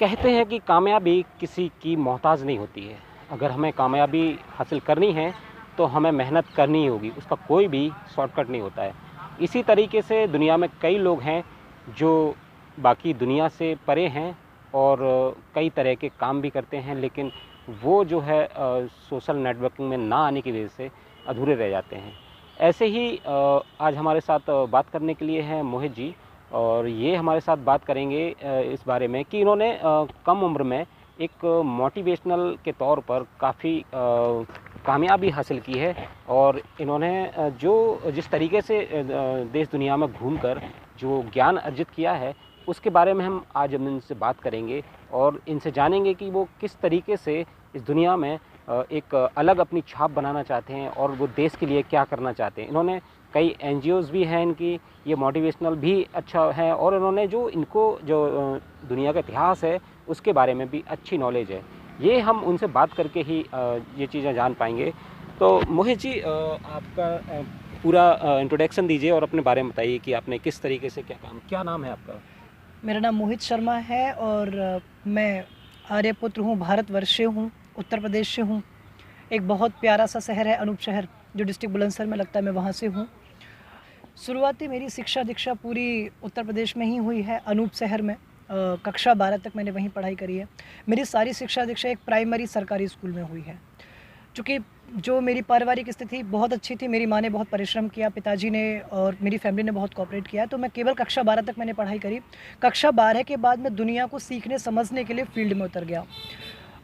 कहते हैं कि कामयाबी किसी की मोहताज नहीं होती है। अगर हमें कामयाबी हासिल करनी है तो हमें मेहनत करनी ही होगी, उसका कोई भी शॉर्टकट नहीं होता है। इसी तरीके से दुनिया में कई लोग हैं जो बाकी दुनिया से परे हैं और कई तरह के काम भी करते हैं, लेकिन वो जो है सोशल नेटवर्किंग में ना आने की वजह से अधूरे रह जाते हैं। ऐसे ही आज हमारे साथ बात करने के लिए हैं मोहित जी, और ये हमारे साथ बात करेंगे इस बारे में कि इन्होंने कम उम्र में एक मोटिवेशनल के तौर पर काफ़ी कामयाबी हासिल की है। और इन्होंने जो जिस तरीके से देश दुनिया में घूमकर जो ज्ञान अर्जित किया है उसके बारे में हम आज इनसे बात करेंगे और इनसे जानेंगे कि वो किस तरीके से इस दुनिया में एक अलग अपनी छाप बनाना चाहते हैं और वो देश के लिए क्या करना चाहते हैं। इन्होंने कई एनजीओज़ भी हैं इनकी, ये मोटिवेशनल भी अच्छा है, और इन्होंने जो इनको जो दुनिया का इतिहास है उसके बारे में भी अच्छी नॉलेज है। ये हम उनसे बात करके ही ये चीज़ें जान पाएंगे। तो मोहित जी, आपका पूरा इंट्रोडक्शन दीजिए और अपने बारे में बताइए कि आपने किस तरीके से क्या नाम है आपका? मेरा नाम मोहित शर्मा है और मैं आर्यपुत्र हूँ, भारतवर्षीय हूँ, उत्तर प्रदेश से हूँ। एक बहुत प्यारा सा शहर है अनूप शहर, जो डिस्ट्रिक्ट बुलंदशहर में लगता है, मैं वहाँ से हूँ। शुरुआती मेरी शिक्षा दीक्षा पूरी उत्तर प्रदेश में ही हुई है, अनूप शहर में। कक्षा 12 तक मैंने वहीं पढ़ाई करी है। मेरी सारी शिक्षा दीक्षा एक प्राइमरी सरकारी स्कूल में हुई है। चूँकि जो मेरी पारिवारिक स्थिति बहुत अच्छी थी, मेरी माँ ने बहुत परिश्रम किया, पिताजी ने और मेरी फैमिली ने बहुत कोऑपरेट किया, तो मैं केवल कक्षा 12 तक मैंने पढ़ाई करी। कक्षा 12 के बाद मैं दुनिया को सीखने समझने के लिए फील्ड में उतर गया।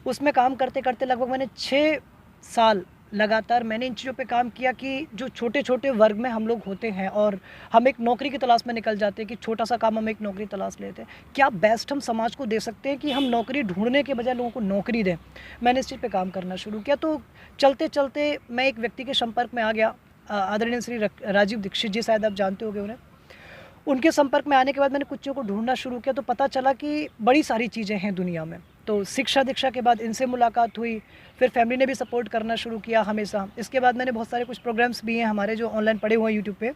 उसमें काम करते करते लगभग मैंने 6 साल लगातार मैंने इन चीज़ों पे काम किया कि जो छोटे-छोटे वर्ग में हम लोग होते हैं और हम एक नौकरी की तलाश में निकल जाते हैं कि छोटा-सा काम हम एक नौकरी तलाश लेते हैं। क्या बेस्ट हम समाज को दे सकते हैं कि हम नौकरी ढूँढने के बजाय लोगों को नौकरी दें। मैंने इस चीज़ पे काम करना शुरू किया, तो चलते-चलते मैं एक व्यक्ति के संपर्क में आ गया। आदरणीय श्री राजीव दीक्षित जी, शायद आप जानते होंगे उन्हें। उनके संपर्क में आने के बाद मैंने कुछ चीज़ों को ढूँढना शुरू किया, तो पता चला कि बड़ी सारी चीज़ें हैं दुनिया में। तो शिक्षा दीक्षा के बाद इनसे मुलाकात हुई, फिर फैमिली ने भी सपोर्ट करना शुरू किया हमेशा। इसके बाद मैंने बहुत सारे कुछ प्रोग्राम्स भी हैं हमारे जो ऑनलाइन पड़े हुए हैं यूट्यूब पे,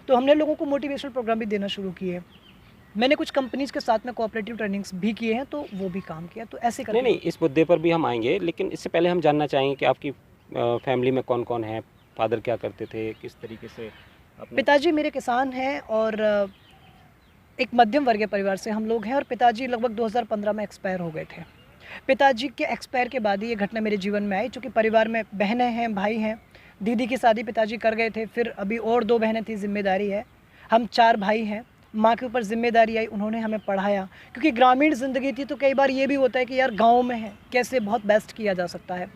तो हमने लोगों को मोटिवेशनल प्रोग्राम भी देना शुरू किए। मैंने कुछ कंपनीज़ के साथ में कोऑपरेटिव ट्रेनिंग्स भी किए हैं, तो वो भी काम किया, तो ऐसे नहीं, करके। नहीं, इस मुद्दे पर भी हम आएँगे, लेकिन इससे पहले हम जानना चाहेंगे कि आपकी फैमिली में कौन-कौन है? फ़ादर क्या करते थे? किस तरीके से अपने पिताजी मेरे किसान हैं और एक मध्यम वर्गीय परिवार से हम लोग हैं, और पिताजी लगभग 2015 में एक्सपायर हो गए थे। पिताजी के एक्सपायर के बाद ही ये घटना मेरे जीवन में आई, चूँकि परिवार में बहनें हैं, भाई हैं। दीदी की शादी पिताजी कर गए थे, फिर अभी और 2 बहनें थी, ज़िम्मेदारी है। हम 4 भाई हैं। माँ के ऊपर ज़िम्मेदारी आई, उन्होंने हमें पढ़ाया, क्योंकि ग्रामीण ज़िंदगी थी, तो कई बार ये भी होता है कि यार गाँव में है, कैसे बहुत बेस्ट किया जा सकता है।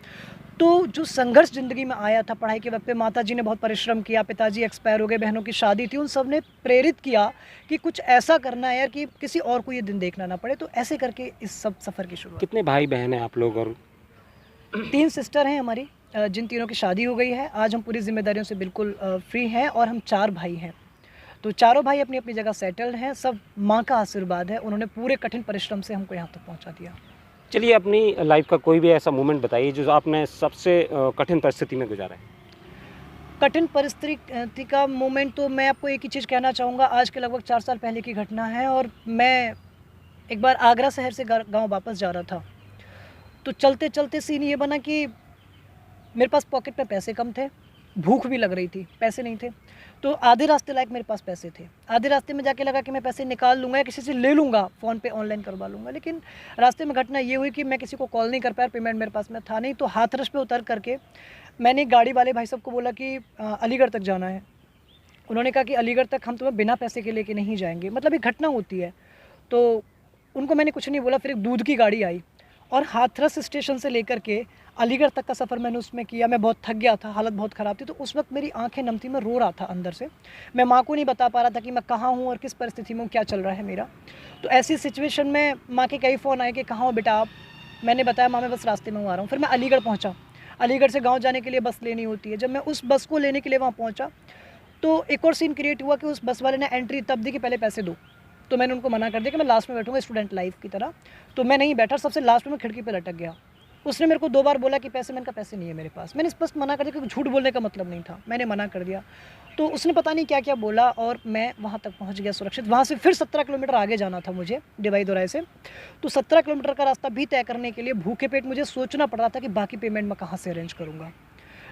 तो जो संघर्ष ज़िंदगी में आया था पढ़ाई के वक़्त पे, माताजी ने बहुत परिश्रम किया, पिताजी एक्सपायर हो गए, बहनों की शादी थी, उन सब ने प्रेरित किया कि कुछ ऐसा करना है यार कि किसी और को ये दिन देखना ना पड़े। तो ऐसे करके इस सब सफ़र की शुरुआत। कितने भाई-बहन हैं आप लोग? और 3 सिस्टर हैं हमारी, जिन तीनों की शादी हो गई है। आज हम पूरी ज़िम्मेदारियों से बिल्कुल फ्री हैं, और हम 4 भाई हैं। तो चारों भाई अपनी-अपनी जगह सेटल्ड हैं। सब माँ का आशीर्वाद है, उन्होंने पूरे कठिन परिश्रम से हमको यहाँ तक पहुँचा दिया। चलिए, अपनी लाइफ़ का कोई भी ऐसा मोमेंट बताइए जो आपने सबसे कठिन परिस्थिति में गुज़ारा है। कठिन परिस्थिति का मोमेंट तो मैं आपको एक ही चीज़ कहना चाहूँगा, आज के लगभग 4 साल पहले की घटना है। और मैं एक बार आगरा शहर से गाँव वापस जा रहा था, तो चलते-चलते सीन ये बना कि मेरे पास पॉकेट में पैसे कम थे, भूख भी लग रही थी, पैसे नहीं थे। तो आधे रास्ते लायक मेरे पास पैसे थे। आधे रास्ते में जाके लगा कि मैं पैसे निकाल लूँगा या किसी से ले लूँगा, फ़ोन पे ऑनलाइन करवा लूँगा। लेकिन रास्ते में घटना ये हुई कि मैं किसी को कॉल नहीं कर पाया, पेमेंट मेरे पास में था नहीं। तो हाथरस पे उतर करके मैंने गाड़ी वाले भाई साहब को बोला कि अलीगढ़ तक जाना है। उन्होंने कहा कि अलीगढ़ तक हम तुम्हें बिना पैसे के लेके नहीं जाएँगे, मतलब एक घटना होती है। तो उनको मैंने कुछ नहीं बोला, फिर एक दूध की गाड़ी आई और हाथरस स्टेशन से लेकर के अलीगढ़ तक का सफ़र मैंने उसमें किया। मैं बहुत थक गया था, हालत बहुत ख़राब थी, तो उस वक़्त मेरी आँखें नम थी, मैं रो रहा था अंदर से। मैं माँ को नहीं बता पा रहा था कि मैं कहाँ हूँ और किस परिस्थिति में हूँ, क्या चल रहा है मेरा। तो ऐसी सिचुएशन में माँ के कई फ़ोन आए कि कहाँ हो बेटा आप? मैंने बताया माँ मैं बस रास्ते में हूँ, आ रहा हूँ। फिर मैं अलीगढ़ पहुँचा। अलीगढ़ से गाँव जाने के लिए बस लेनी होती है। जब मैं उस बस को लेने के लिए वहाँ पहुँचा, तो एक और सीन क्रिएट हुआ कि उस बस वाले ने एंट्री तब दी कि पहले पैसे दो। तो मैंने उनको मना कर दिया कि मैं लास्ट में बैठूँगा स्टूडेंट लाइफ़ की तरह। तो मैं नहीं बैठा, सबसे लास्ट में मैं खिड़की पे लटक गया। उसने मेरे को 2 बार बोला कि पैसे, मैंने कहा पैसे नहीं है मेरे पास। मैंने स्पष्ट मना कर दिया क्योंकि झूठ बोलने का मतलब नहीं था, मैंने मना कर दिया। तो उसने पता नहीं क्या-क्या बोला और मैं वहाँ तक पहुँच गया सुरक्षित। वहाँ से फिर 17 किलोमीटर आगे जाना था मुझे डिवाई-दोराई से। तो 17 किलोमीटर का रास्ता भी तय करने के लिए भूखे पेट मुझे सोचना पड़ रहा था कि बाकी पेमेंट मैं कहाँ से अरेंज करूँगा।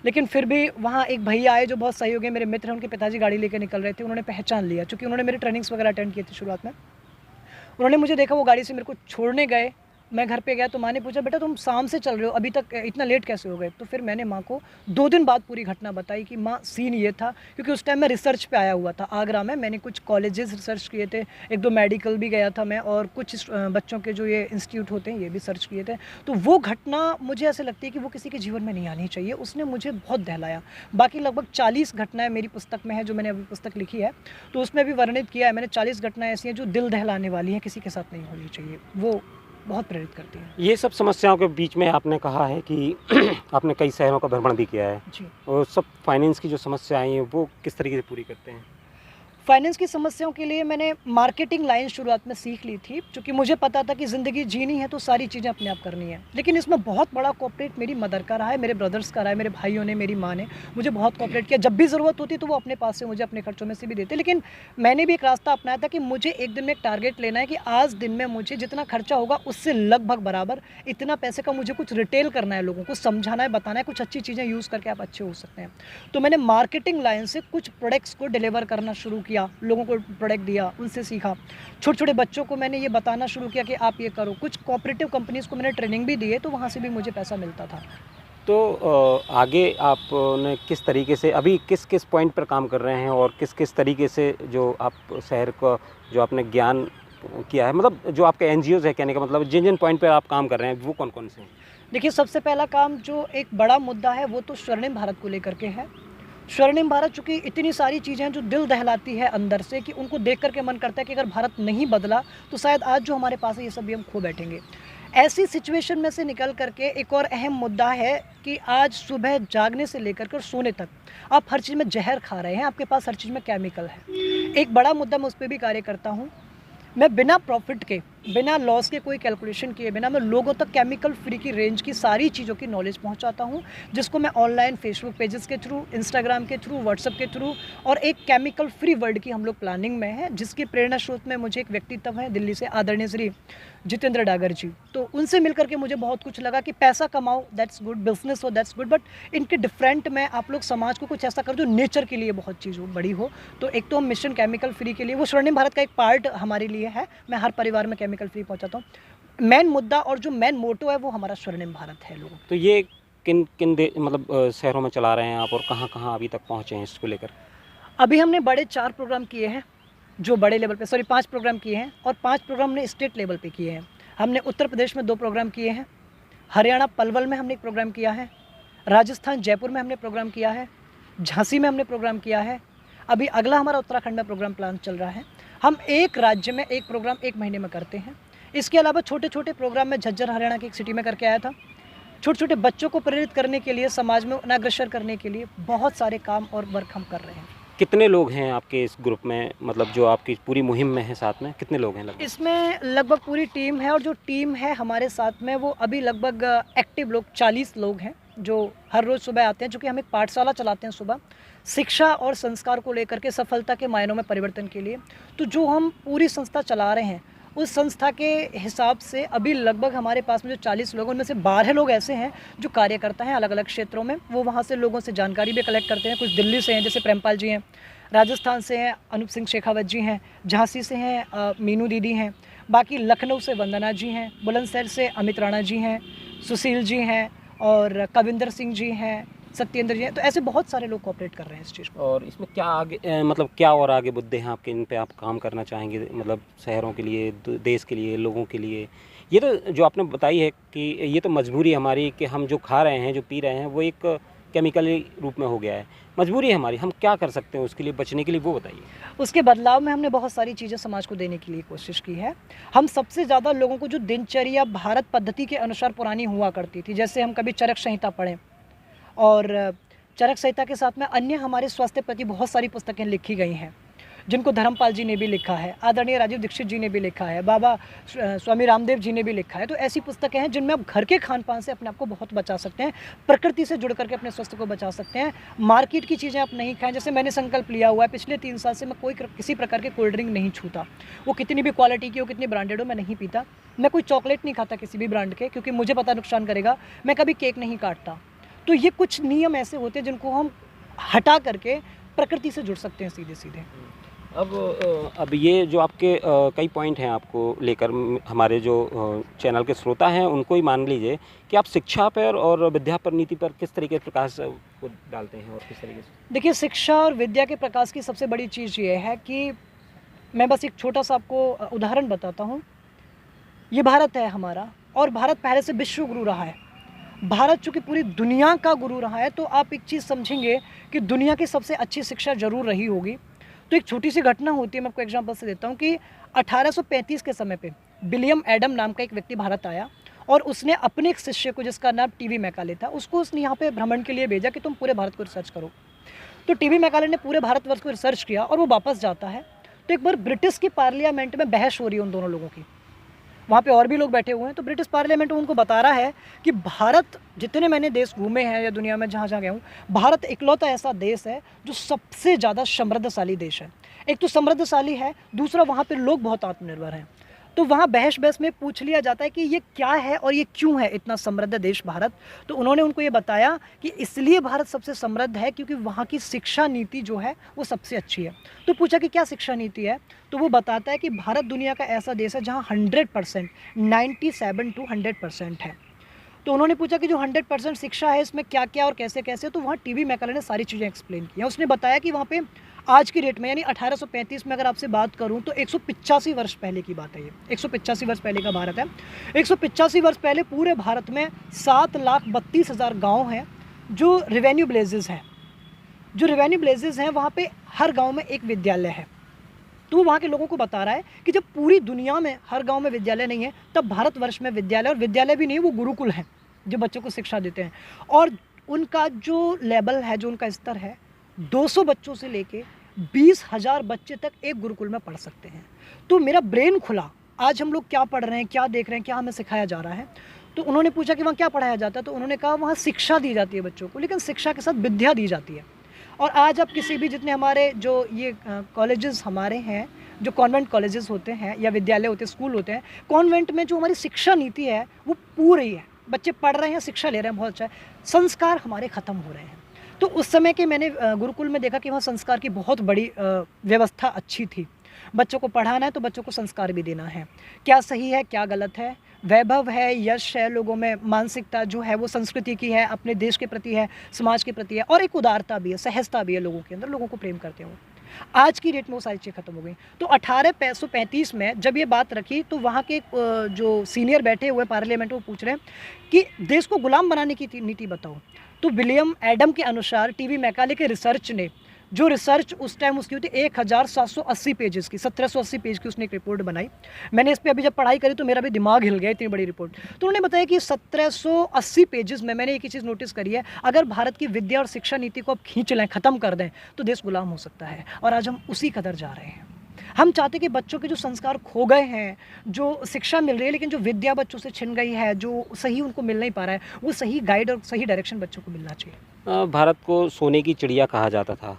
लेकिन फिर भी वहाँ एक भैया आए जो बहुत सहयोगी मेरे मित्र हैं, उनके पिताजी गाड़ी लेकर निकल रहे थे। उन्होंने पहचान लिया चूँकि उन्होंने मेरी ट्रेनिंग्स वगैरह अटेंड किए थे शुरुआत में। उन्होंने मुझे देखा, वो गाड़ी से मेरे को छोड़ने गए। मैं घर पे गया तो माँ ने पूछा, बेटा तुम शाम से चल रहे हो, अभी तक इतना लेट कैसे हो गए? तो फिर मैंने माँ को 2 दिन बाद पूरी घटना बताई कि माँ सीन ये था, क्योंकि उस टाइम मैं रिसर्च पे आया हुआ था आगरा में। मैंने कुछ कॉलेजेस रिसर्च किए थे, 1-2 मेडिकल भी गया था मैं, और कुछ बच्चों के जो ये इंस्टीट्यूट होते हैं ये भी सर्च किए थे। तो वो घटना मुझे ऐसे लगती है कि वो किसी के जीवन में नहीं आनी चाहिए। उसने मुझे बहुत दहलाया। बाकी लगभग 40 घटनाएँ मेरी पुस्तक में है, जो मैंने अभी पुस्तक लिखी है, तो उसमें भी वर्णित किया है मैंने। 40 घटनाएँ ऐसी हैं जो दिल दहलाने वाली हैं, किसी के साथ नहीं होनी चाहिए। वो बहुत प्रेरित करती हैं। ये सब समस्याओं के बीच में आपने कहा है कि आपने कई शहरों का भ्रमण भी किया है, जी। और सब फाइनेंस की जो समस्याएं हैं वो किस तरीके से पूरी करते हैं? फाइनेंस की समस्याओं के लिए मैंने मार्केटिंग लाइन शुरुआत में सीख ली थी, क्योंकि मुझे पता था कि ज़िंदगी जीनी है तो सारी चीज़ें अपने आप करनी है। लेकिन इसमें बहुत बड़ा कोऑपरेट मेरी मदर का रहा है, मेरे ब्रदर्स का रहा है, मेरे भाइयों ने, मेरी माँ ने मुझे बहुत कोऑपरेट किया। जब भी ज़रूरत होती तो वो अपने पास से मुझे अपने खर्चों में से भी देते। लेकिन मैंने भी एक रास्ता अपनाया था कि मुझे एक दिन में एक टारगेट लेना है कि आज दिन में मुझे जितना खर्चा होगा उससे लगभग बराबर इतना पैसे का मुझे कुछ रिटेल करना है, लोगों को समझाना है, बताना है, कुछ अच्छी चीज़ें यूज़ करके आप अच्छे हो सकते हैं। तो मैंने मार्केटिंग लाइन से कुछ प्रोडक्ट्स को डिलीवर करना शुरू किया, लोगों को प्रोडक्ट दिया, उनसे सीखा। छोटे-छोटे बच्चों को मैंने ये बताना शुरू किया कि आप ये करो। कुछ कोऑपरेटिव कंपनीज़ को मैंने ट्रेनिंग भी दी है, तो वहाँ से भी मुझे पैसा मिलता था। तो आगे आपने किस तरीके से अभी किस-किस पॉइंट पर काम कर रहे हैं, और किस-किस तरीके से जो आप शहर का जो आपने ज्ञान किया है, मतलब जो आपके एनजीओज़ है, कहने का मतलब जिन-जिन पॉइंट पे आप काम कर रहे हैं वो कौन-कौन से हैं? देखिए, सबसे पहला काम जो एक बड़ा मुद्दा है वो तो स्वर्णिम भारत को लेकर के है। स्वर्णिम भारत, चूँकि इतनी सारी चीज़ें हैं जो दिल दहलाती है अंदर से, कि उनको देख कर के मन करता है कि अगर भारत नहीं बदला तो शायद आज जो हमारे पास है ये सब भी हम खो बैठेंगे। ऐसी सिचुएशन में से निकल कर के एक और अहम मुद्दा है कि आज सुबह जागने से लेकर कर सोने तक आप हर चीज़ में ज़हर खा रहे हैं, आपके पास हर चीज़ में केमिकल है। एक बड़ा मुद्दा, मैं उस पे भी कार्य करता हूँ। मैं बिना प्रॉफिट के, बिना लॉस के, कोई कैलकुलेशन किए बिना मैं लोगों तक केमिकल फ्री की रेंज की सारी चीज़ों की नॉलेज पहुंचाता हूं, जिसको मैं ऑनलाइन फेसबुक पेजेस के थ्रू, इंस्टाग्राम के थ्रू, व्हाट्सएप के थ्रू, और एक केमिकल फ्री वर्ल्ड की हम लोग प्लानिंग में है, जिसकी प्रेरणा स्रोत में मुझे एक व्यक्तित्व है दिल्ली से, आदरणीय श्री जितेंद्र डागर जी। तो उनसे मिलकर के मुझे बहुत कुछ लगा कि पैसा कमाओ दैट्स गुड, बिजनेस हो दैट्स गुड, बट इनके डिफरेंट में आप लोग समाज को कुछ ऐसा करो जो नेचर के लिए बहुत चीज़ हो, बड़ी हो। तो एक तो हम मिशन केमिकल फ्री के लिए, वो स्वर्णिम भारत का एक पार्ट हमारे लिए है। मैं हर परिवार में केमिकल फ्री पहुंचाता हूँ। मेन मुद्दा और जो मेन मोटो है वो हमारा स्वर्णिम भारत है लोगों। तो ये किन मतलब शहरों में चला रहे हैं आप, और कहाँ-कहाँ अभी तक पहुँचे हैं इसको लेकर? अभी हमने बड़े 4 प्रोग्राम किए हैं, जो बड़े लेवल पे, सॉरी 5 प्रोग्राम किए हैं, और 5 प्रोग्राम हमने स्टेट लेवल पे किए हैं। हमने उत्तर प्रदेश में 2 प्रोग्राम किए हैं, हरियाणा पलवल में हमने एक प्रोग्राम किया है, राजस्थान जयपुर में हमने प्रोग्राम किया है, झांसी में हमने प्रोग्राम किया है। अभी अगला हमारा उत्तराखंड में प्रोग्राम प्लान चल रहा है। हम एक राज्य में एक प्रोग्राम 1 महीने में करते हैं। इसके अलावा छोटे-छोटे प्रोग्राम मैं झज्जर हरियाणा की एक सिटी में करके आया था। छोटे-छोटे बच्चों को प्रेरित करने के लिए, समाज में अग्रसर करने के लिए बहुत सारे काम और वर्क हम कर रहे हैं। कितने लोग हैं आपके इस ग्रुप में, मतलब जो आपकी पूरी मुहिम में है साथ में, कितने लोग हैं लगभग? इसमें लगभग पूरी टीम है, और जो टीम है हमारे साथ में वो अभी लगभग एक्टिव लोग 40 लोग हैं, जो हर रोज़ सुबह आते हैं। चूँकि हम एक पाठशाला चलाते हैं सुबह, शिक्षा और संस्कार को लेकर के, सफलता के मायनों में परिवर्तन के लिए। तो जो हम पूरी संस्था चला रहे हैं, उस संस्था के हिसाब से अभी लगभग हमारे पास में जो 40 लोग हैं, उनमें से 12 लोग ऐसे हैं जो कार्यकर्ता हैं अलग अलग क्षेत्रों में। वो वहाँ से लोगों से जानकारी भी कलेक्ट करते हैं। कुछ दिल्ली से हैं, जैसे प्रेमपाल जी हैं, राजस्थान से हैं अनूप सिंह शेखावत जी हैं, झांसी से हैं मीनू दीदी हैं, बाकी लखनऊ से वंदना जी हैं, बुलंदशहर से अमित राणा जी हैं, सुशील जी हैं, और कविंदर सिंह जी हैं, सत्येंद्र जी हैं। तो ऐसे बहुत सारे लोग कोऑपरेट कर रहे हैं इस चीज़ को। और इसमें क्या आगे मतलब क्या और आगे मुद्दे हैं आपके, इन पे आप काम करना चाहेंगे, मतलब शहरों के लिए, देश के लिए, लोगों के लिए? ये तो जो आपने बताई है कि ये तो मजबूरी है हमारी कि हम जो खा रहे हैं, जो पी रहे हैं, वो एक केमिकली रूप में हो गया है। मजबूरी है हमारी, हम क्या कर सकते हैं उसके लिए, बचने के लिए, वो बताइए। उसके बदलाव में हमने बहुत सारी चीज़ें समाज को देने के लिए कोशिश की है। हम सबसे ज़्यादा लोगों को जो दिनचर्या भारत पद्धति के अनुसार पुरानी हुआ करती थी, जैसे हम कभी चरक संहिता पढ़ें, और चरक संहिता के साथ में अन्य हमारे स्वास्थ्य प्रति बहुत सारी पुस्तकें लिखी गई हैं। जिनको धर्मपाल जी ने भी लिखा है, आदरणीय राजीव दीक्षित जी ने भी लिखा है, बाबा स्वामी रामदेव जी ने भी लिखा है। तो ऐसी पुस्तकें हैं जिनमें आप घर के खान पान से अपने आप को बहुत बचा सकते हैं, प्रकृति से जुड़ करके अपने स्वास्थ्य को बचा सकते हैं। मार्केट की चीज़ें आप नहीं खाएं। जैसे मैंने संकल्प लिया हुआ है, पिछले 3 साल से मैं किसी प्रकार के कोल्ड ड्रिंक नहीं छूता, वो कितनी भी क्वालिटी की हो, कितनी ब्रांडेड हो, मैं नहीं पीता। मैं कोई चॉकलेट नहीं खाता किसी भी ब्रांड के, क्योंकि मुझे पता नुकसान करेगा। मैं कभी केक नहीं काटता। तो ये कुछ नियम ऐसे होते हैं जिनको हम हटा करके प्रकृति से जुड़ सकते हैं सीधे सीधे। अब ये जो आपके कई पॉइंट हैं आपको लेकर, हमारे जो चैनल के श्रोता हैं उनको ही मान लीजिए कि आप शिक्षा पर और विद्या पर नीति पर किस तरीके से प्रकाश को डालते हैं और किस तरीके से? देखिए, शिक्षा और विद्या के प्रकाश की सबसे बड़ी चीज़ ये है कि मैं बस एक छोटा सा आपको उदाहरण बताता हूँ। ये भारत है हमारा, और भारत पहले से विश्व गुरु रहा है। भारत चूँकि पूरी दुनिया का गुरु रहा है, तो आप एक चीज़ समझेंगे कि दुनिया की सबसे अच्छी शिक्षा ज़रूर रही होगी। तो एक छोटी सी घटना होती है, मैं आपको एग्जांपल से देता हूँ कि 1835 के समय पे विलियम एडम नाम का एक व्यक्ति भारत आया, और उसने अपने एक शिष्य को, जिसका नाम टीवी मैकाले था, उसको उसने यहाँ पे भ्रमण के लिए भेजा कि तुम पूरे भारत को रिसर्च करो। तो टीवी मैकाले ने पूरे भारतवर्ष को रिसर्च किया और वो वापस जाता है। तो एक बार ब्रिटिश की पार्लियामेंट में बहस हो रही है उन दोनों लोगों की। वहाँ पे और भी लोग बैठे हुए हैं। तो ब्रिटिश पार्लियामेंट में उनको बता रहा है कि भारत, जितने मैंने देश घूमे हैं या दुनिया में जहाँ जहाँ गया हूँ, भारत इकलौता ऐसा देश है जो सबसे ज़्यादा समृद्धशाली देश है। एक तो समृद्धशाली है, दूसरा वहाँ पे लोग बहुत आत्मनिर्भर हैं। तो वहाँ बहस में पूछ लिया जाता है कि ये क्या है और ये क्यों है इतना समृद्ध देश भारत। तो उन्होंने उनको ये बताया कि इसलिए भारत सबसे समृद्ध है क्योंकि वहाँ की शिक्षा नीति जो है वो सबसे अच्छी है। तो पूछा कि क्या शिक्षा नीति है, तो वो बताता है कि भारत दुनिया का ऐसा देश है जहाँ 100%, 97 to 100% है। तो उन्होंने पूछा कि जो 100% शिक्षा है इसमें क्या क्या और कैसे कैसे, तो वहाँ टीवी मैकाले ने सारी चीज़ें एक्सप्लेन की हैं। उसने बताया कि वहाँ पे आज की डेट में, यानी 1835 में अगर आपसे बात करूं, तो 185 वर्ष पहले की बात है। ये 185 वर्ष पहले का भारत है। 185 वर्ष पहले पूरे भारत में 7,32,000 गाँव हैं जो रेवेन्यू विलेजेस हैं। जो रेवेन्यू विलेजेस हैं वहाँ पे हर गाँव में एक विद्यालय है। तो वो वहाँ के लोगों को बता रहा है कि जब पूरी दुनिया में हर गाँव में विद्यालय नहीं है, तब भारतवर्ष में विद्यालय, और विद्यालय भी नहीं, वो गुरुकुल हैं जो बच्चों को शिक्षा देते हैं। और उनका जो लेवल है, जो उनका स्तर है, 200 बच्चों से लेके 20,000 बच्चे तक एक गुरुकुल में पढ़ सकते हैं। तो मेरा ब्रेन खुला, आज हम लोग क्या पढ़ रहे हैं, क्या देख रहे हैं, क्या हमें सिखाया जा रहा है। तो उन्होंने पूछा कि वहाँ क्या पढ़ाया जाता है, तो उन्होंने कहा वहाँ शिक्षा दी जाती है बच्चों को, लेकिन शिक्षा के साथ विद्या दी जाती है। और आज आप किसी भी, जितने हमारे जो ये कॉलेजेस हमारे हैं, जो कॉन्वेंट कॉलेजेस होते हैं या विद्यालय होते हैं, स्कूल होते हैं, कॉन्वेंट में जो हमारी शिक्षा नीति है वो पूरी है। बच्चे पढ़ रहे हैं, शिक्षा ले रहे हैं, बहुत अच्छा है। संस्कार हमारे ख़त्म हो रहे हैं। तो उस समय के मैंने गुरुकुल में देखा कि वहाँ संस्कार की बहुत बड़ी व्यवस्था अच्छी थी। बच्चों को पढ़ाना है तो बच्चों को संस्कार भी देना है, क्या सही है क्या गलत है, वैभव है, यश है, लोगों में मानसिकता जो है वो संस्कृति की है, अपने देश के प्रति है, समाज के प्रति है, और एक उदारता भी है, सहजता भी है लोगों के अंदर, लोगों को प्रेम करते हो। आज की डेट में वो सारी चीज़ें खत्म हो गई। तो 1835 में जब ये बात रखी, तो वहाँ के जो सीनियर बैठे हुए पार्लियामेंट, वो पूछ रहे हैं कि देश को गुलाम बनाने की नीति बताओ। तो विलियम एडम के अनुसार टीवी मैकाले के रिसर्च ने, जो रिसर्च उस टाइम उसकी होती 1780 पेजेस की, 1780 पेज की उसने एक रिपोर्ट बनाई। मैंने इस पर अभी जब पढ़ाई करी तो मेरा भी दिमाग हिल गया, इतनी बड़ी रिपोर्ट। तो उन्होंने बताया कि 1780 पेजेस में मैंने एक ही चीज़ नोटिस करी है, अगर भारत की विद्या और शिक्षा नीति को अब खींच लें, ख़त्म कर दें, तो देश गुलाम हो सकता है। और आज हम उसी कदर जा रहे हैं। हम चाहते कि बच्चों के जो संस्कार खो गए हैं, जो शिक्षा मिल रही है लेकिन जो विद्या बच्चों से छिन गई है, जो सही उनको मिल नहीं पा रहा है, वो सही गाइड और सही डायरेक्शन बच्चों को मिलना चाहिए। भारत को सोने की चिड़िया कहा जाता था,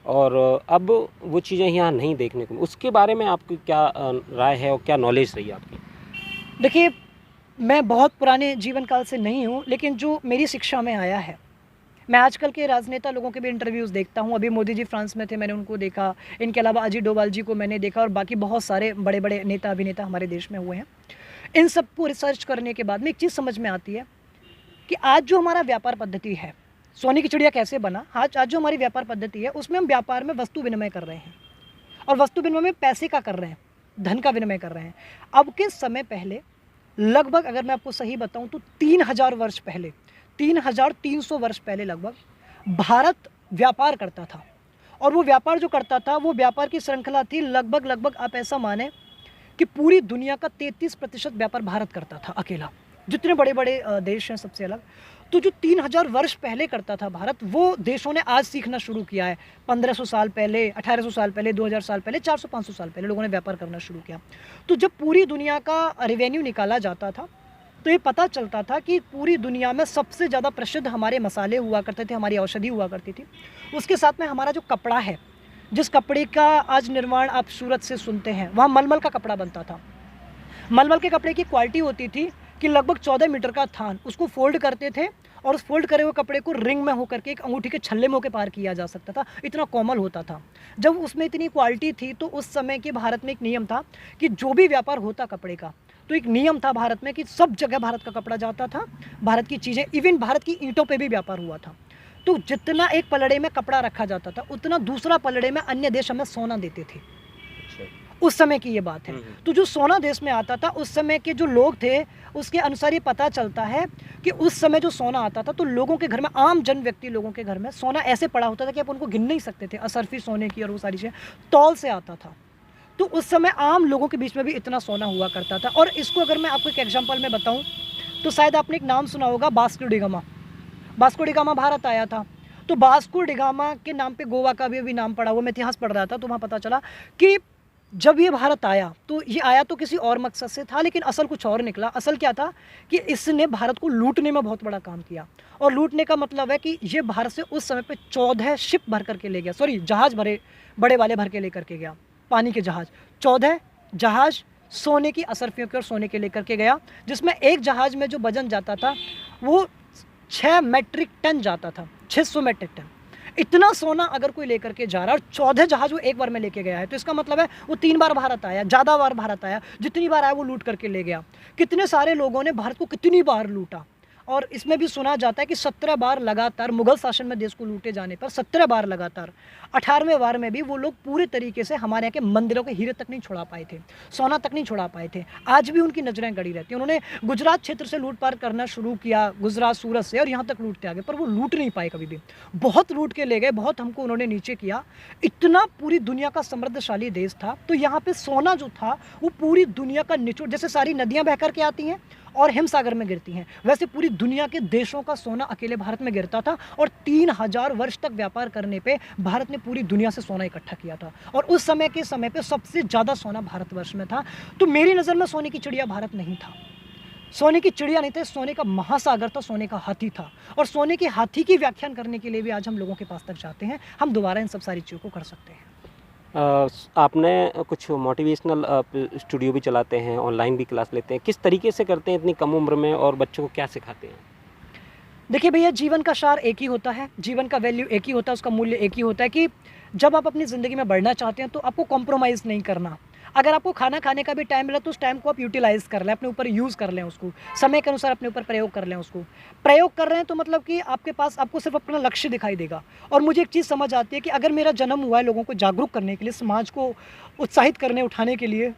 और अब वो चीज़ें यहाँ नहीं देखने को, उसके बारे में आपकी क्या राय है और क्या नॉलेज रही है आपकी? देखिए, मैं बहुत पुराने जीवन काल से नहीं हूँ, लेकिन जो मेरी शिक्षा में आया है, मैं आजकल के राजनेता लोगों के भी इंटरव्यूज़ देखता हूँ। अभी मोदी जी फ्रांस में थे, मैंने उनको देखा। इनके अलावा अजीत डोभाल जी को मैंने देखा, और बाकी बहुत सारे बड़े बड़े नेता अभिनेता हमारे देश में हुए हैं। इन सबको रिसर्च करने के बाद में एक चीज़ समझ में आती है कि आज जो हमारा व्यापार पद्धति है, सोने की चिड़िया कैसे बना, आज जो हमारी व्यापार पद्धति है उसमें हम व्यापार में वस्तु विनिमय कर रहे हैं, और वस्तु विनिमय में पैसे का कर रहे हैं, धन का विनिमय कर रहे हैं। अब के समय पहले लगभग, अगर मैं आपको सही बताऊं तो 3000 वर्ष पहले, 3300 वर्ष पहले लगभग भारत व्यापार करता था। और वो व्यापार जो करता था, वो व्यापार की श्रृंखला थी लगभग आप ऐसा माने कि पूरी दुनिया का 33% व्यापार भारत करता था अकेला, जितने बड़े बड़े देश हैं सबसे अलग। तो जो 3000 वर्ष पहले करता था भारत, वो देशों ने आज सीखना शुरू किया है। 1500 साल पहले, 1800 साल पहले, 2000 साल पहले, 400-500 साल पहले लोगों ने व्यापार करना शुरू किया। तो जब पूरी दुनिया का रेवेन्यू निकाला जाता था तो ये पता चलता था कि पूरी दुनिया में सबसे ज़्यादा प्रसिद्ध हमारे मसाले हुआ करते थे, हमारी औषधि हुआ करती थी। उसके साथ में हमारा जो कपड़ा है, जिस कपड़े का आज निर्माण आप सूरत से सुनते हैं, वहाँ मलमल का कपड़ा बनता था। मलमल के कपड़े की क्वालिटी होती थी कि लगभग 14 मीटर का थान, उसको फोल्ड करते थे और उस फोल्ड करे हुए कपड़े को रिंग में होकर के एक अंगूठी के छल्ले में होकर पार किया जा सकता था, इतना कोमल होता था। जब उसमें इतनी क्वालिटी थी तो उस समय के भारत में एक नियम था कि जो भी व्यापार होता कपड़े का, तो एक नियम था भारत में कि सब जगह भारत का कपड़ा जाता था, भारत की चीज़ें, इवन भारत की ईंटों पे भी व्यापार हुआ था। तो जितना एक पलड़े में कपड़ा रखा जाता था उतना दूसरा पलड़े में अन्य देश हमें सोना देते थे। उस समय की ये बात है। तो जो सोना देश में आता था, उस समय के जो लोग थे उसके अनुसार ये पता चलता है कि उस समय जो सोना आता था तो लोगों के घर में, आम जन व्यक्ति लोगों के घर में सोना ऐसे पड़ा होता था कि आप उनको गिन नहीं सकते थे। असरफी सोने की और वो सारी चीज़ें तौल से आता था। तो उस समय आम लोगों के बीच में भी इतना सोना हुआ करता था। और इसको अगर मैं आपको एक एग्जाम्पल में बताऊँ तो शायद आपने एक नाम सुना होगा, Vasco D gamma. Vasco D gamma Bharat आया था, तो वास्को डी गामा के नाम पे गोवा का भी अभी नाम पड़ा हुआ। मैं इतिहास पढ़ रहा था तो वहाँ पता चला कि जब ये भारत आया तो ये आया तो किसी और मकसद से था, लेकिन असल कुछ और निकला। असल क्या था कि इसने भारत को लूटने में बहुत बड़ा काम किया। और लूटने का मतलब है कि ये भारत से उस समय पे 14 शिप भर करके ले गया, सॉरी जहाज़ भरे बड़े वाले भर के लेकर के गया, पानी के जहाज़। 14 जहाज़ सोने की असरफियों के और सोने के लेकर के गया, जिसमें एक जहाज़ में जो वजन जाता था वो 6 मेट्रिक टन जाता था, 600 मेट्रिक टन। इतना सोना अगर कोई लेकर के जा रहा है और 14 जहाज वो एक बार में लेके गया है, तो इसका मतलब है वो 3 बार भारत आया, ज़्यादा बार भारत आया, जितनी बार आया वो लूट करके ले गया। कितने सारे लोगों ने भारत को कितनी बार लूटा। और इसमें भी सुना जाता है कि 17 बार लगातार मुगल शासन में देश को लूटे जाने पर 17 बार लगातार 18वें बार में भी वो लोग पूरे तरीके से हमारे यहाँ के मंदिरों के हीरे तक नहीं छुड़ा पाए थे, सोना तक नहीं छुड़ा पाए थे। आज भी उनकी नजरें गड़ी रहती हैं। उन्होंने गुजरात क्षेत्र से लूट पार करना शुरू किया, गुजरात सूरत से, और यहाँ तक लूटते आगे, पर वो लूट नहीं पाए कभी भी। बहुत लूट के ले गए, बहुत हमको उन्होंने नीचे किया। इतना पूरी दुनिया का समृद्धशाली देश था। तो यहाँ पे सोना जो था वो पूरी दुनिया का निचोड़, जैसे सारी नदियाँ बह करके आती हैं और हिमसागर में गिरती हैं, वैसे पूरी दुनिया के देशों का सोना अकेले भारत में गिरता था। और 3000 वर्ष तक व्यापार करने पे भारत ने पूरी दुनिया से सोना इकट्ठा किया था। और उस समय के समय पे सबसे ज़्यादा सोना भारतवर्ष में था। तो मेरी नज़र में सोने की चिड़िया भारत नहीं था, सोने की चिड़िया नहीं था, सोने का महासागर था, सोने का हाथी था। और सोने के हाथी की व्याख्यान करने के लिए भी आज हम लोगों के पास तक जाते हैं। हम दोबारा इन सब सारी चीज़ों को कर सकते हैं। आपने कुछ मोटिवेशनल स्टूडियो भी चलाते हैं, ऑनलाइन भी क्लास लेते हैं, किस तरीके से करते हैं इतनी कम उम्र में, और बच्चों को क्या सिखाते हैं? देखिए भैया, जीवन का सार एक ही होता है, जीवन का वैल्यू एक ही होता है, उसका मूल्य एक ही होता है कि जब आप अपनी ज़िंदगी में बढ़ना चाहते हैं तो आपको कॉम्प्रोमाइज़ नहीं करना। अगर आपको खाना खाने का भी टाइम मिला तो उस टाइम को आप यूटिलाइज़ कर लें, अपने ऊपर यूज़ कर लें, उसको समय के अनुसार अपने ऊपर प्रयोग कर लें। उसको प्रयोग कर रहे हैं तो मतलब कि आपके पास, आपको सिर्फ अपना लक्ष्य दिखाई देगा। और मुझे एक चीज़ समझ आती है कि अगर मेरा जन्म हुआ है लोगों को जागरूक करने के लिए, समाज को उत्साहित करने, उठाने के लिए,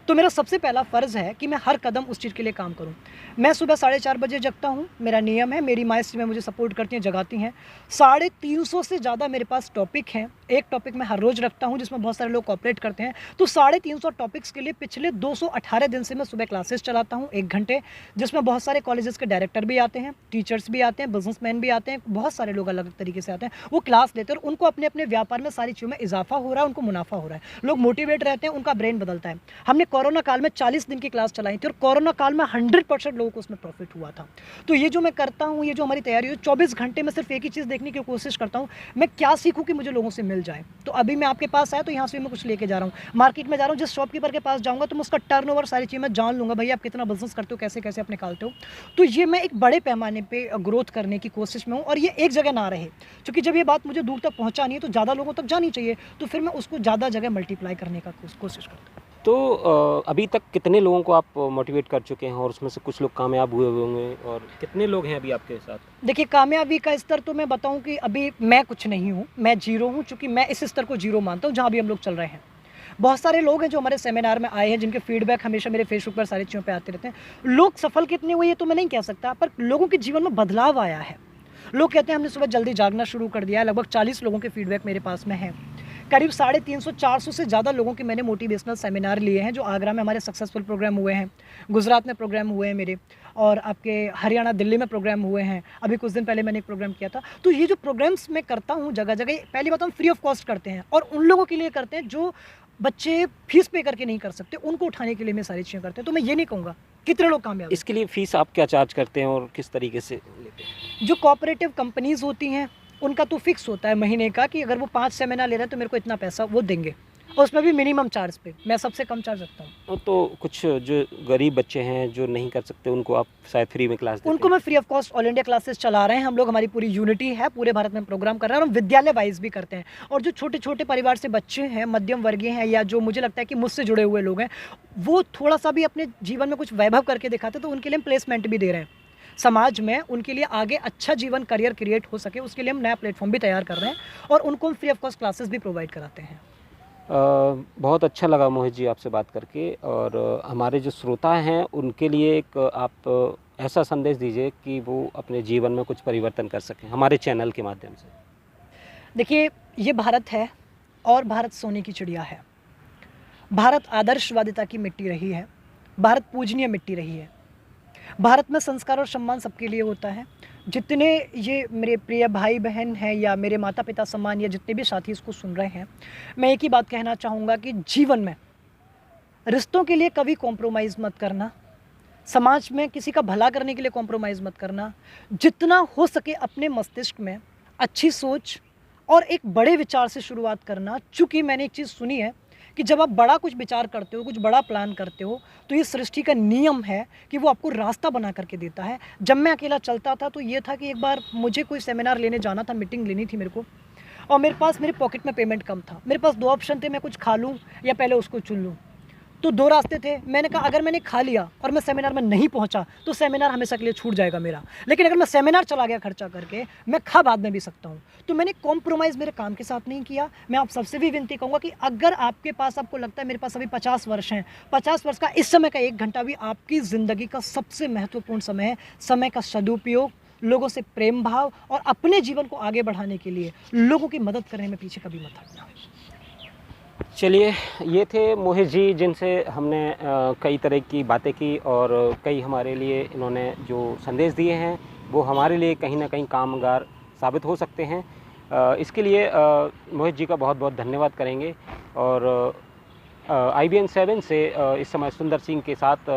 तो मेरा सबसे पहला फ़र्ज़ है कि मैं हर कदम उस चीज़ के लिए काम करूं। मैं सुबह 4:30 बजे जगता हूं, मेरा नियम है, मेरी माँ इसमें मुझे सपोर्ट करती हैं, जगाती हैं। 350 से ज़्यादा मेरे पास टॉपिक हैं। एक टॉपिक मैं हर रोज़ रखता हूं जिसमें बहुत सारे लोग कोऑपरेट करते हैं। तो 350 टॉपिक्स के लिए पिछले 218 दिन से मैं सुबह क्लासेस चलाता हूँ 1 घंटे, जिसमें बहुत सारे कॉलेजेस के डायरेक्टर भी आते हैं, टीचर्स भी आते हैं, बिजनेसमैन भी आते हैं, बहुत सारे लोग अलग अलग तरीके से आते हैं। वो क्लास लेते हैं और उनको अपने अपने व्यापार में सारी चीज़ों में इजाफा हो रहा है, उनको मुनाफा हो रहा है, लोग मोटिवेट रहते हैं, उनका ब्रेन बदलता है। हमने कोरोना काल में 40 दिन की क्लास चलाई थी और कोरोना काल में 100% लोगों को उसमें प्रॉफिट हुआ था। तो ये जो मैं करता हूँ, ये जो हमारी तैयारी है, 24 घंटे में सिर्फ एक ही चीज़ देखने की कोशिश करता हूँ, मैं क्या सीखूँ कि मुझे लोगों से मिल जाए। तो अभी मैं आपके पास आया तो यहाँ से मैं कुछ लेके जा रहा हूँ, मार्केट में जा रहा हूँ, जिस शॉपकीपर के पास जाऊँगा तो मैं उसका टर्नओवर सारी चीज़ मैं जान लूँगा, भैया आप कितना बिजनेस करते हो, कैसे कैसे आप निकालते हो। तो ये मैं एक बड़े पैमाने पर ग्रोथ करने की कोशिश में हूँ और ये एक जगह ना रहे, क्योंकि जब ये बात मुझे दूर तक पहुँचानी है तो ज़्यादा लोगों तक जानी चाहिए, तो फिर मैं उसको ज़्यादा जगह मल्टीप्लाई करने का कोशिश करता हूँ। तो अभी तक कितने लोगों को आप मोटिवेट कर चुके हैं, और उसमें से कुछ लोग कामयाब हुए होंगे, और कितने लोग हैं अभी आपके साथ? देखिए, कामयाबी का स्तर तो मैं बताऊं कि अभी मैं कुछ नहीं हूं, मैं जीरो हूं, चूँकि मैं इस स्तर को जीरो मानता हूं जहां भी हम लोग चल रहे हैं। बहुत सारे लोग हैं जो हमारे सेमिनार में आए हैं, जिनके फीडबैक हमेशा मेरे फेसबुक पर सारी चीज़ों पे आते रहते हैं। लोग सफल कितने हुए ये तो मैं नहीं कह सकता, पर लोगों के जीवन में बदलाव आया है। लोग कहते हैं हमने सुबह जल्दी जागना शुरू कर दिया है। लगभग 40 लोगों के फीडबैक मेरे पास में है करीब 350-400 से ज़्यादा लोगों के मैंने मोटिवेशनल सेमिनार लिए हैं, जो आगरा में हमारे सक्सेसफुल प्रोग्राम हुए हैं, गुजरात में प्रोग्राम हुए हैं मेरे, और आपके हरियाणा, दिल्ली में प्रोग्राम हुए हैं। अभी कुछ दिन पहले मैंने एक प्रोग्राम किया था। तो ये जो प्रोग्राम्स मैं करता हूँ जगह जगह, पहली बात हम फ्री ऑफ कॉस्ट करते हैं, और उन लोगों के लिए करते हैं जो बच्चे फीस पे करके नहीं कर सकते, उनको उठाने के लिए मैं सारी चीज़ें करते हैं। तो मैं ये नहीं कहूँगा कितने लोग कामयाब हैं। इसके लिए फ़ीस आप क्या चार्ज करते हैं और किस तरीके से लेते हैं? जो कोऑपरेटिव कंपनीज़ होती हैं उनका तो फिक्स होता है महीने का, कि अगर वो 5 सेमिनार ले रहे हैं तो मेरे को इतना पैसा वो देंगे, और उसमें भी मिनिमम चार्ज पे। मैं सबसे कम चार्ज रखता हूँ। तो कुछ जो गरीब बच्चे हैं जो नहीं कर सकते, उनको आप शायद फ्री में क्लास देते उनको हैं? मैं free of cost all India classes चला रहे हैं हम लोग, हमारी पूरी यूनिटी है, पूरे भारत में प्रोग्राम कर रहे हैं, और हम विद्यालय वाइज भी करते हैं। और जो छोटे छोटे परिवार से बच्चे हैं, मध्यम वर्गीय हैं, या जो मुझे लगता है कि मुझसे जुड़े हुए लोग हैं, वो थोड़ा सा भी अपने जीवन में कुछ वैभव करके दिखाते हैं, तो उनके लिए हम प्लेसमेंट भी दे रहे हैं समाज में। उनके लिए आगे अच्छा जीवन, करियर क्रिएट हो सके, उसके लिए हम नया प्लेटफॉर्म भी तैयार कर रहे हैं, और उनको हम फ्री ऑफ कॉस्ट क्लासेस भी प्रोवाइड कराते हैं। बहुत अच्छा लगा मोहित जी आपसे बात करके, और हमारे जो श्रोता हैं उनके लिए एक आप ऐसा संदेश दीजिए कि वो अपने जीवन में कुछ परिवर्तन कर सकें हमारे चैनल के माध्यम से। देखिए, ये भारत है, और भारत सोने की चिड़िया है। भारत आदर्शवादिता की मिट्टी रही है, भारत पूजनीय मिट्टी रही है। भारत में संस्कार और सम्मान सबके लिए होता है। जितने ये मेरे प्रिय भाई बहन हैं, या मेरे माता पिता सम्मान, या जितने भी साथी इसको सुन रहे हैं, मैं एक ही बात कहना चाहूँगा कि जीवन में रिश्तों के लिए कभी कॉम्प्रोमाइज़ मत करना, समाज में किसी का भला करने के लिए कॉम्प्रोमाइज़ मत करना। जितना हो सके अपने मस्तिष्क में अच्छी सोच और एक बड़े विचार से शुरुआत करना। चूँकि मैंने एक चीज़ सुनी है कि जब आप बड़ा कुछ विचार करते हो, कुछ बड़ा प्लान करते हो, तो ये सृष्टि का नियम है कि वो आपको रास्ता बना करके देता है। जब मैं अकेला चलता था तो ये था कि एक बार मुझे कोई सेमिनार लेने जाना था, मीटिंग लेनी थी मेरे को, और मेरे पॉकेट में पेमेंट कम था। मेरे पास 2 ऑप्शन थे, मैं कुछ खा लूँ या पहले उसको चुन लूँ। तो 2 रास्ते थे। मैंने कहा अगर मैंने खा लिया और मैं सेमिनार में नहीं पहुंचा तो सेमिनार हमेशा के लिए छूट जाएगा मेरा। लेकिन अगर मैं सेमिनार चला गया खर्चा करके, मैं खा बाद में भी सकता हूं। तो मैंने कॉम्प्रोमाइज़ मेरे काम के साथ नहीं किया। मैं आप सबसे भी विनती कहूँगा कि अगर आपके पास, आपको लगता है मेरे पास अभी 50 वर्ष हैं, 50 वर्ष का इस समय का 1 घंटा भी आपकी ज़िंदगी का सबसे महत्वपूर्ण समय है। समय का सदुपयोग, लोगों से प्रेम भाव, और अपने जीवन को आगे बढ़ाने के लिए लोगों की मदद करने में पीछे कभी मत हटना। चलिए, ये थे मोहित जी जिनसे हमने कई तरह की बातें की, और कई हमारे लिए इन्होंने जो संदेश दिए हैं वो हमारे लिए कहीं ना कहीं कामगार साबित हो सकते हैं। इसके लिए मोहित जी का बहुत बहुत धन्यवाद करेंगे। और IBN 7 से इस समय सुंदर सिंह के साथ